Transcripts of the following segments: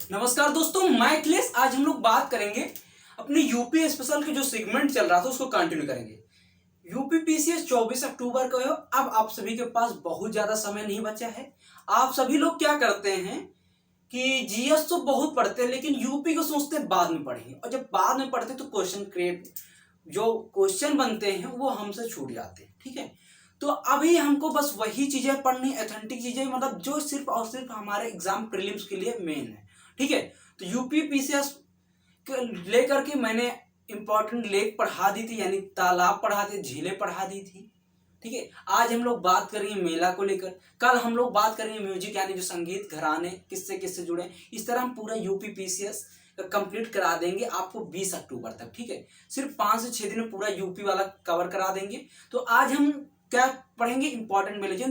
नमस्कार दोस्तों, मैं अखिलेश। आज हम लोग बात करेंगे अपने यूपी स्पेशल के जो सेगमेंट चल रहा था उसको कंटिन्यू करेंगे। यूपी पीसीएस 24 अक्टूबर को है। अब आप सभी के पास बहुत ज्यादा समय नहीं बचा है। आप सभी लोग क्या करते हैं कि जीएस तो बहुत पढ़ते हैं लेकिन यूपी को सोचते हैं बाद में पढ़ेंगे, और जब बाद में पढ़ते हैं तो जो क्वेश्चन बनते हैं वो हमसे छूट जाते हैं। ठीक है, तो अभी हमको बस वही चीजें पढ़नी, ऑथेंटिक चीजें, मतलब जो सिर्फ और सिर्फ हमारे एग्जाम प्रीलिम्स के लिए मेन है। ठीक है, तो यूपी पीसीएस लेकर के मैंने इंपॉर्टेंट लेक पढ़ा दी थी, यानी तालाब पढ़ा दी, झीलें पढ़ा दी थी। ठीक है, आज हम लोग बात करेंगे मेला को लेकर। कल हम लोग बात करेंगे म्यूजिक, यानी जो संगीत घराने किससे किससे जुड़े हैं। इस तरह हम पूरा यूपी पीसीएस कंप्लीट करा देंगे आपको 20 अक्टूबर तक। ठीक है, सिर्फ 5 से 6 दिन में पूरा यूपी वाला कवर करा देंगे। तो आज हम क्या पढ़ेंगे, इंपॉर्टेंट मेले जो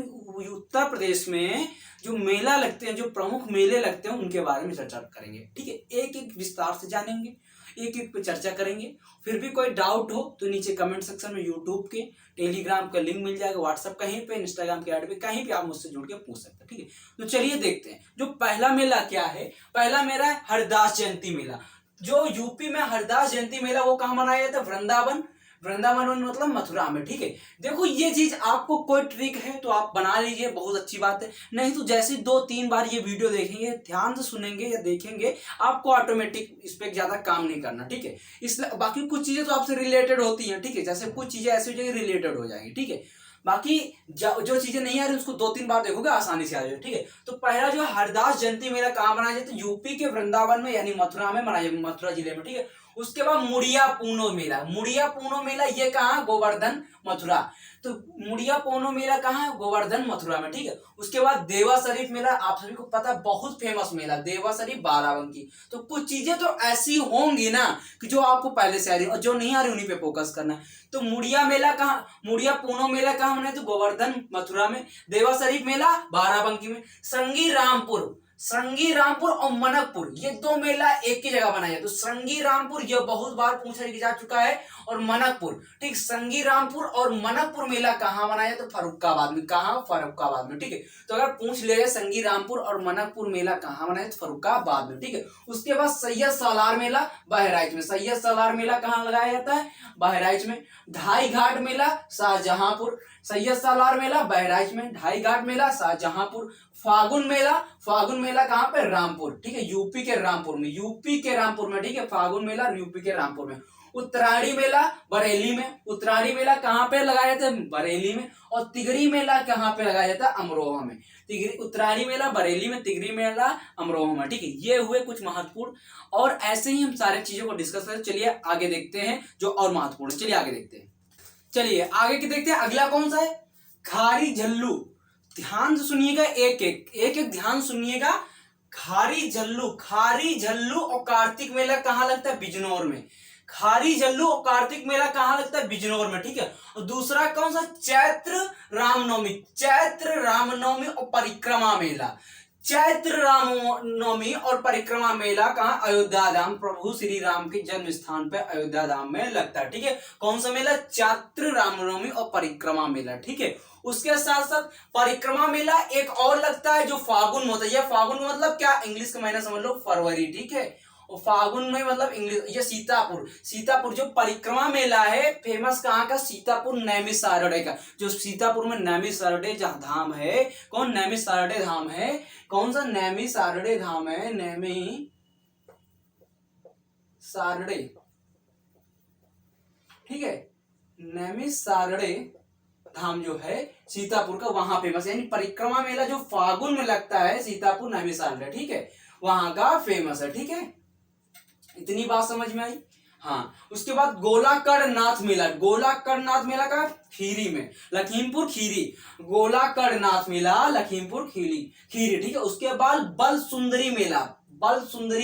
उत्तर प्रदेश में जो मेला लगते हैं, जो प्रमुख मेले लगते हैं, उनके बारे में चर्चा करेंगे। ठीक है, एक एक विस्तार से जानेंगे, एक एक पे चर्चा करेंगे। फिर भी कोई डाउट हो तो नीचे कमेंट सेक्शन में यूट्यूब के, टेलीग्राम का लिंक मिल जाएगा, व्हाट्सएप कहीं पे, इंस्टाग्राम के ऐड पे, कहीं पे आप मुझसे जुड़ के पूछ सकते हैं। ठीक है, तो चलिए देखते हैं जो पहला मेला क्या है। पहला मेला है हरदास जयंती मेला। जो यूपी में हरदास जयंती मेला वो कहाँ मनाया जाता है? वृंदावन। वृंदावन मतलब मथुरा में। ठीक है, देखो ये चीज आपको कोई ट्रिक है तो आप बना लीजिए, बहुत अच्छी बात है। नहीं तो जैसे 2-3 बार ये वीडियो देखेंगे, ध्यान से सुनेंगे या देखेंगे, आपको ऑटोमेटिक इस पे ज्यादा काम नहीं करना। ठीक है, इसलिए बाकी कुछ चीजें तो आपसे रिलेटेड होती हैं। ठीक है, जैसे कुछ चीजें ऐसी हो जाएगी रिलेटेड हो जाएंगी। ठीक है, बाकी जो चीजें नहीं आ रही उसको 2-3 बार देखोगे आसानी से आ जाएगी। ठीक है, तो पहला जो हरदास जयंती मेला कहाँ मनाया जाता है? यूपी के वृंदावन में, यानी मथुरा में मनाया जाएगा, मथुरा जिले में। ठीक है, उसके बाद मुड़िया पूनो मेला। मुड़िया पूनो मेला ये कहाँ? गोवर्धन, मथुरा। तो मुड़िया पूनो मेला कहाँ है? गोवर्धन, मथुरा में। ठीक है, उसके बाद देवा शरीफ मेला, आप सभी को पता है, बहुत फेमस मेला देवा शरीफ, बाराबंकी। तो कुछ चीजें तो ऐसी होंगी ना कि जो आपको पहले से आ रही, और जो नहीं आ रही उन्हीं पे फोकस करना है। तो मुड़िया मेला कहाँ, मुड़िया पूनो मेला कहाँ मनाया? तो गोवर्धन, मथुरा में। देवा शरीफ मेला बाराबंकी में। श्रृंगी रामपुर और मनकपुर, ये 2 मेला एक ही जगह बनाया। तो श्रृंगी रामपुर ये बहुत बार पूछा जा चुका है, और मनकपुर। ठीक, श्रृंगी रामपुर और मनकपुर मेला कहाँ बनाया? तो फर्रुखाबाद में। कहाँ? फर्रुखाबाद में। ठीक है, तो अगर पूछ ले श्रृंगी रामपुर और मनकपुर मेला कहाँ बनाया तो फर्रुखाबाद में। ठीक है, उसके बाद सैयद सालार मेला बहराइच में। सैयद सालार मेला कहाँ लगाया जाता है? बहराइच में। ढाई घाट मेला शाहजहांपुर। सैयद सालार मेला बहराइच में, ढाई घाट मेला शाहजहांपुर। फागुन मेला कहाँ पे? रामपुर। ठीक है, यूपी के रामपुर में, यूपी के रामपुर में। ठीक है, फागुन मेला यूपी के रामपुर में। उत्तरायणी मेला बरेली में। उत्तरायणी मेला कहाँ पे लगाया जाता है? बरेली में। और तिगरी मेला कहाँ पे लगाया जाता है? अमरोहा में। तिगरी, उत्तरायणी मेला बरेली में, तिगरी मेला अमरोहा में। ठीक है, ये हुए कुछ महत्वपूर्ण, और ऐसे ही हम सारे चीजों को डिस्कस करें। चलिए आगे देखते हैं जो और महत्वपूर्ण है। चलिए आगे देखते हैं। चलिए आगे की देखते हैं। अगला कौन सा है? खारी झल्लू। ध्यान से सुनिएगा, एक एक ध्यान सुनिएगा। खारी झल्लू और कार्तिक मेला कहाँ लगता है? बिजनौर में। खारी झल्लू और कार्तिक मेला कहाँ लगता है? बिजनौर में। ठीक है, और दूसरा कौन सा? चैत्र रामनवमी और परिक्रमा मेला। चैत्र रामनवमी और परिक्रमा मेला कहाँ? अयोध्या धाम, प्रभु श्री राम के जन्म स्थान पे अयोध्या धाम में लगता है। ठीक है, कौन सा मेला? चैत्र रामनवमी और परिक्रमा मेला। ठीक है, उसके साथ साथ परिक्रमा मेला एक और लगता है जो फागुन में होता है। यह फागुन मतलब क्या? इंग्लिश का महीना समझ लो, फरवरी। ठीक है, और फागुन में मतलब इंग्लिश, ये सीतापुर जो परिक्रमा मेला है, फेमस कहाँ का? सीतापुर नैमिषारण्य का। जो सीतापुर में नैमिषारण्य जहाँ धाम है, कौन? नैमिषारण्य धाम है। कौन सा? नैमिषारण्य धाम है, नैमिषारण्य। ठीक है, नैमिषारण्य धाम जो है सीतापुर का, वहां फेमस है। यानी परिक्रमा मेला जो फागुन में लगता है, सीतापुर नैमिषारण्य, ठीक है, वहां का फेमस है। ठीक है, इतनी बात समझ में आई। हाँ, उसके बाद गोलाकरनाथ मेला का खीरी में, लखीमपुर खीरी। गोलाकरनाथ मेला लखीमपुर खीरी। ठीक है, उसके बाद बल सुंदरी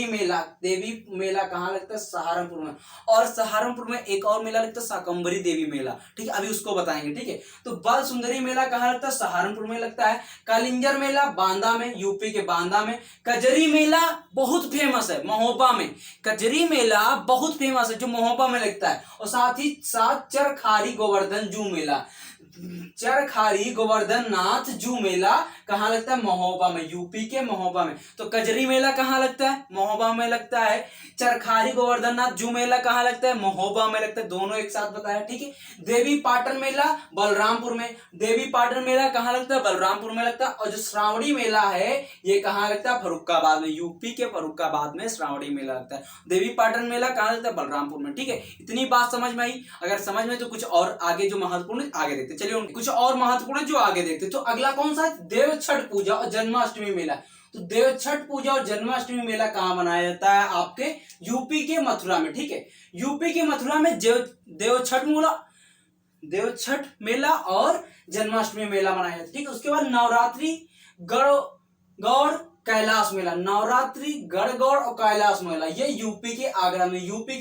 मेला देवी मेला कहाँ लगता है? सहारनपुर में। और सहारनपुर में एक और मेला लगता है, शाकंभरी देवी मेला। ठीक है, अभी उसको बताएंगे। ठीक है, तो बल सुंदरी मेला कहाँ लगता है? सहारनपुर में लगता है। कालिंजर मेला बांदा में, यूपी के बांदा में। कजरी मेला बहुत फेमस है महोबा में। कजरी मेला बहुत फेमस है जो महोबा में लगता है। और साथ ही साथ चरखारी गोवर्धन जू मेला। चरखारी गोवर्धन नाथ जू मेला कहाँ लगता है? महोबा में, यूपी के महोबा में। तो कजरी मेला कहाँ लगता है? महोबा में लगता है। चरखारी गोवर्धन नाथ जू मेला कहाँ लगता है? महोबा में लगता है। दोनों एक साथ बताया, ठीक है। देवी पाटन मेला बलरामपुर में। देवी पाटन मेला कहाँ लगता है? बलरामपुर में लगता है। और जो श्रावणी मेला है ये कहाँ लगता है? फर्रुखाबाद में, यूपी के फर्रुखाबाद में श्रावणी मेला लगता है। देवी पाटन मेला कहाँ लगता है? बलरामपुर में, ठीक है। इतनी बात समझ में आई? अगर समझ में तो कुछ और आगे जो महत्वपूर्ण आगे देखते, चलिए कुछ और महत्वपूर्ण जो आगे देखते। तो अगला कौन सा है? देव छठ पूजा और जन्माष्टमी मेला। तो देव छठ पूजा और जन्माष्टमी मेला कहाँ मनाया जाता है? आपके यूपी के मथुरा में, ठीक है। यूपी के मथुरा में देव छठ मेला और जन्माष्टमी मेला मनाया जाता है, ठीक है। उसके बाद नवरात्रि गौड़ कैलाश मेला, नवरात्रि गढ़गौड़ और कैलाश मेला, ये यूपी के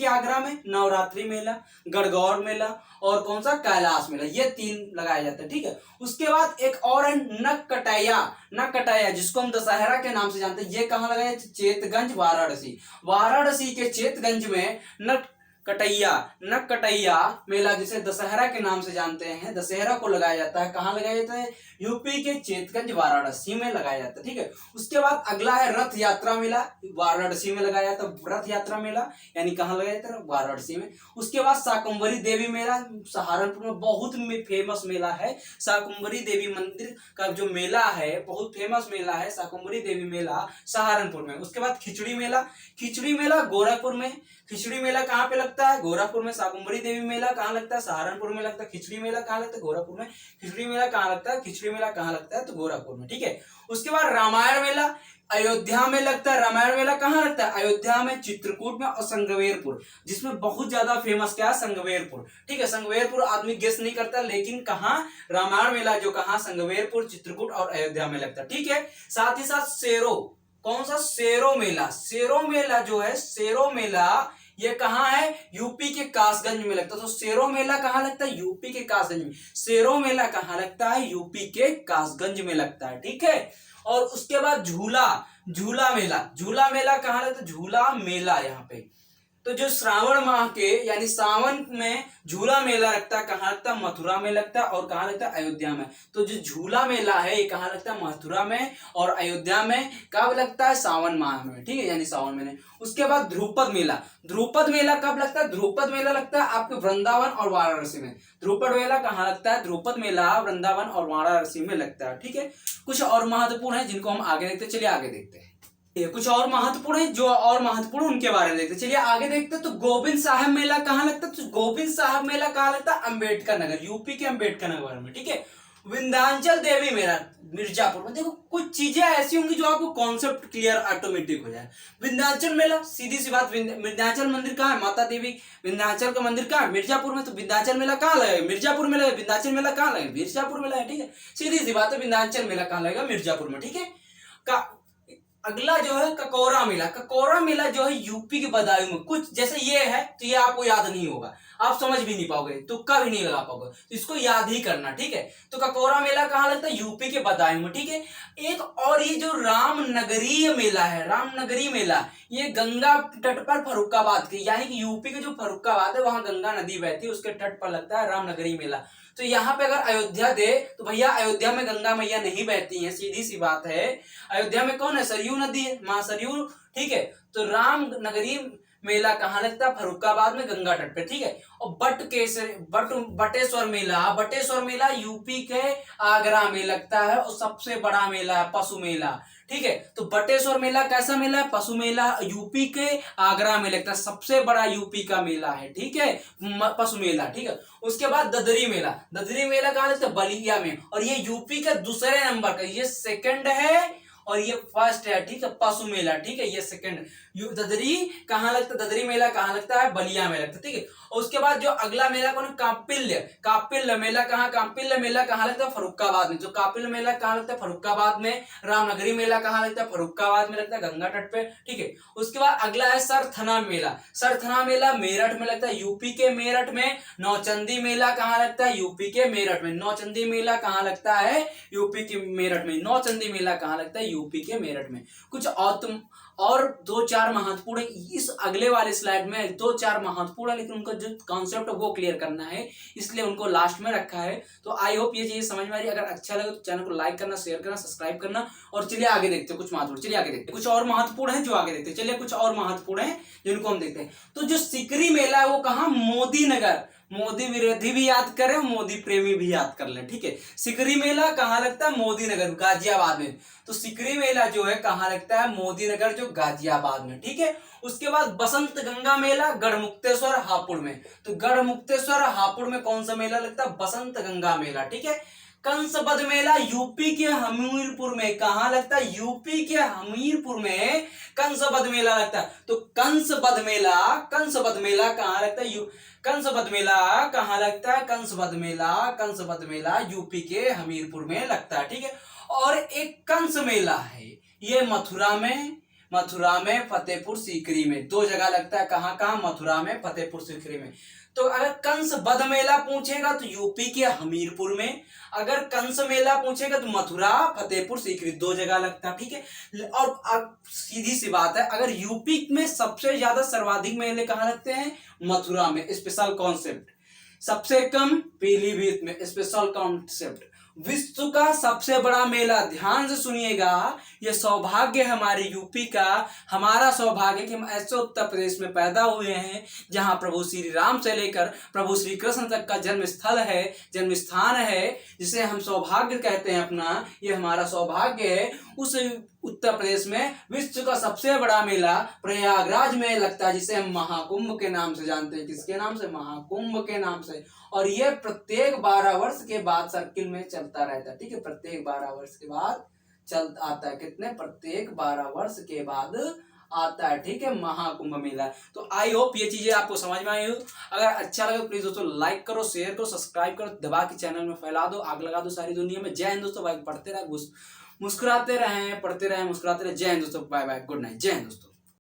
आगरा में नवरात्रि मेला, गढ़गौड़ मेला और कौन सा? कैलाश मेला, ये 3 लगाया जाता है, ठीक है। उसके बाद एक और है नक कटाया जिसको हम दशहरा के नाम से जानते हैं। ये कहाँ लगाया? चेतगंज वाराणसी के चेतगंज में नक कटैया मेला, जिसे दशहरा के नाम से जानते हैं, दशहरा को लगाया जाता है। कहाँ लगाया जाता है? यूपी के चेतगंज वाराणसी में लगाया जाता है, ठीक है। उसके बाद अगला है रथ यात्रा मेला, वाराणसी में लगाया जाता है रथ यात्रा मेला, यानी कहाँ लगाया जाता है? वाराणसी में। उसके बाद शाकंभरी देवी मेला सहारनपुर में, बहुत फेमस मेला है। शाकंभरी देवी मंदिर का जो मेला है बहुत फेमस मेला है, शाकंभरी देवी मेला सहारनपुर में। उसके बाद खिचड़ी मेला गोरखपुर में। खिचड़ी मेला कहाँ पे लगता है? गोरखपुर में। शाकंभरी देवी मेला कहाँ लगता है? सहारनपुर में लगता है। खिचड़ी मेला कहाँ लगता है? गोरखपुर में। खिचड़ी मेला कहाँ लगता है? खिचड़ी मेला कहाँ लगता है? तो गोरखपुर में, ठीक है। उसके बाद रामायण मेला अयोध्या में लगता है। रामायण मेला कहाँ लगता है? अयोध्या में, चित्रकूट में और संगवेरपुर, जिसमें बहुत ज्यादा फेमस क्या है? संगवेरपुर, ठीक है। संगवेरपुर आदमी गेस नहीं करता, लेकिन कहाँ? रामायण मेला जो कहाँ? संगवेरपुर, चित्रकूट और अयोध्या में लगता है, ठीक है। साथ ही साथ कौन सा? शेरो मेला जो है, शेरो मेला ये कहाँ है? यूपी के कासगंज में लगता है। तो शेरो मेला कहाँ लगता है? यूपी के कासगंज में। शेरो मेला कहाँ लगता है? यूपी के कासगंज में लगता है, ठीक है। और उसके बाद झूला मेला कहाँ लगता है? झूला मेला यहाँ पे। तो जो श्रावण माह के यानी सावन में झूला मेला लगता है, कहाँ लगता है? मथुरा में लगता है। और कहाँ लगता है? अयोध्या में। तो जो झूला मेला है ये कहाँ लगता है? मथुरा में और अयोध्या में। कब लगता है? सावन माह में, ठीक है, यानी सावन महीने। उसके बाद ध्रुपद मेला कब लगता है? ध्रुपद मेला लगता है आपके वृंदावन और वाराणसी में। ध्रुपद मेला कहाँ लगता है? ध्रुपद मेला वृंदावन और वाराणसी में लगता है, ठीक है। कुछ और महत्वपूर्ण है जिनको हम आगे देखते हैं, चलिए आगे देखते हैं। कुछ और महत्वपूर्ण है जो और महत्वपूर्ण उनके बारे में देखते, चलिए आगे देखते हैं। तो गोविंद साहब मेला कहाँ लगता है? तो गोविंद साहब मेला कहाँ लगता है? अंबेडकर नगर, यूपी के अंबेडकर नगर में, ठीक है। विंध्याचल देवी मेला मिर्जापुर में। देखो कुछ चीजें ऐसी होंगी जो आपको कॉन्सेप्ट क्लियर ऑटोमेटिक हो जाए। विंध्याचल मेला, सीधी सी बात, विंध्याचल मंदिर कहाँ है? माता देवी विंध्याचल का मंदिर कहाँ है? मिर्जापुर में। तो विंध्याचल मेला कहाँ लगेगा? मिर्जापुर में लगेगा। विंध्याचल मेला कहाँ लगेगा? मिर्जापुर में लगेगा, ठीक है। सीधी सी बात है, विंध्याचल मेला कहाँ लगेगा? मिर्जापुर में, ठीक है। अगला जो है ककोरा मेला जो है यूपी के बदायूं में। कुछ जैसे ये है तो ये आपको याद नहीं होगा, आप समझ भी नहीं पाओगे, तुक्का भी नहीं लगा पाओगे, तो इसको याद ही करना, ठीक है। तो ककोरा मेला कहाँ लगता है? यूपी के बदायूं में, ठीक है। एक और ये जो रामनगरी मेला ये गंगा तट पर फर्रुखाबाद के, यानी कि यूपी के जो फर्रुखाबाद है वहां गंगा नदी बहती है, उसके तट पर लगता है रामनगरी मेला। तो यहाँ पे अगर अयोध्या दे तो भैया अयोध्या में गंगा मैया नहीं बहती हैं, सीधी सी बात है। अयोध्या में कौन है? सरयू नदी है, मां सरयू, ठीक है। तो रामनगरी मेला कहाँ लगता है? फर्रुखाबाद में, गंगा तट पे, ठीक है। और बटेश्वर मेला यूपी के आगरा में लगता है और सबसे बड़ा मेला है पशु मेला, ठीक है। तो बटेश्वर मेला कैसा मेला है? पशु मेला, यूपी के आगरा में लगता है, सबसे बड़ा यूपी का मेला है, ठीक है, पशु मेला, ठीक है। उसके बाद ददरी मेला कहाँ लगता है? बलिया में, और ये यूपी का दूसरे नंबर का, ये सेकंड है और ये फर्स्ट है, ठीक है, पशु मेला, ठीक है, ये सेकंड। ददरी कहाँ लगता है? ददरी मेला कहाँ लगता है? बलिया में लगता है, ठीक है। और उसके बाद जो अगला मेला कौन? कापिल्य मेला कहाँ लगता है? फर्रुखाबाद में। जो कापिल्य मेला कहाँ लगता है? फर्रुखाबाद में। रामनगरी मेला कहाँ लगता है? फर्रुखाबाद में लगता है, गंगा तट पे, ठीक है। उसके बाद अगला है सरथना मेला मेरठ में लगता है, यूपी के मेरठ में। नौचंदी मेला कहाँ लगता है? यूपी के मेरठ में। नौचंदी मेला कहाँ लगता है? यूपी के मेरठ में। नौचंदी मेला कहाँ लगता है? यूपी के मेरठ में। कुछ और 2-4 महत्वपूर्ण, इस अगले वाले स्लाइड में 2-4 महत्वपूर्ण है, लेकिन उनका जो कॉन्सेप्ट है वो क्लियर करना है, इसलिए उनको लास्ट में रखा है। तो आई होप ये चीजें समझ में आ रही है। अगर अच्छा लगे तो चैनल को लाइक करना, शेयर करना, सब्सक्राइब करना। और चलिए आगे देखते हैं कुछ महत्वपूर्ण, चलिए आगे देखते हैं कुछ और महत्वपूर्ण है जो आगे देखते हैं। चलिए कुछ और महत्वपूर्ण है जिनको हम देखते हैं। तो जो सिकरी मेला है वो कहाँ, मोदी नगर। मोदी विरोधी भी याद करें, मोदी प्रेमी भी याद कर लें, ठीक है। सिकरी मेला कहाँ लगता है, मोदी नगर, गाजियाबाद में। तो सिकरी मेला जो है कहाँ लगता है, मोदी नगर, जो गाजियाबाद में, ठीक है। उसके बाद बसंत गंगा मेला गढ़मुक्तेश्वर हापुड़ में। तो गढ़मुक्तेश्वर हापुड़ में कौन सा मेला लगता है, बसंत गंगा मेला, ठीक है। कंसबद मेला यूपी के हमीरपुर में, कहां लगता है, यूपी के हमीरपुर में कंसबद मेला लगता है। तो कंसबद मेला कहां लगता है, कंसबद मेला कहां लगता है, कंसबद मेला यूपी के हमीरपुर में लगता है, ठीक है। और एक कंस मेला है, ये मथुरा में फतेहपुर सीकरी में, 2 जगह लगता है। कहां, मथुरा में, फतेहपुर सीकरी में। तो अगर कंस बद मेला पूछेगा तो यूपी के हमीरपुर में, अगर कंस मेला पूछेगा तो मथुरा, फतेहपुर सीकरी, 2 जगह लगता है, ठीक है। और अब सीधी सी बात है, अगर यूपी में सबसे ज्यादा सर्वाधिक मेले कहाँ लगते हैं, मथुरा में, स्पेशल कॉन्सेप्ट। सबसे कम पीलीभीत में, स्पेशल कॉन्सेप्ट। विश्व का सबसे बड़ा मेला, ध्यान से सुनिएगा, ये सौभाग्य है हमारे यूपी का, हमारा सौभाग्य कि हम ऐसे उत्तर प्रदेश में पैदा हुए हैं जहां प्रभु श्री राम से लेकर प्रभु श्री कृष्ण तक का जन्म स्थल है, जन्म स्थान है, जिसे हम सौभाग्य कहते हैं अपना, ये हमारा सौभाग्य है। उस उत्तर प्रदेश में विश्व का सबसे बड़ा मेला प्रयागराज में लगता है, जिसे हम महाकुंभ के नाम से जानते हैं। किसके नाम से, महाकुंभ के नाम से। और ये प्रत्येक 12 वर्ष के बाद सर्किल में चलता रहता है, ठीक है। प्रत्येक 12 वर्ष के बाद चल आता है, कितने, प्रत्येक 12 वर्ष के बाद आता है, ठीक है, महाकुंभ मेला। तो आई होप ये चीजें आपको समझ में आई हो। अगर अच्छा लगे प्लीज दोस्तों लाइक करो, शेयर करो, सब्सक्राइब करो, दबा के चैनल में फैला दो, आग लगा दो सारी दुनिया में। जय हिंद दोस्तों, भाई पढ़ते रहे, मुस्कुराते रहें, पढ़ते रहें, मुस्कुराते रहें। जय हिंद दोस्तों, बाय बाय, गुड नाइट, जय हिंद दोस्तों।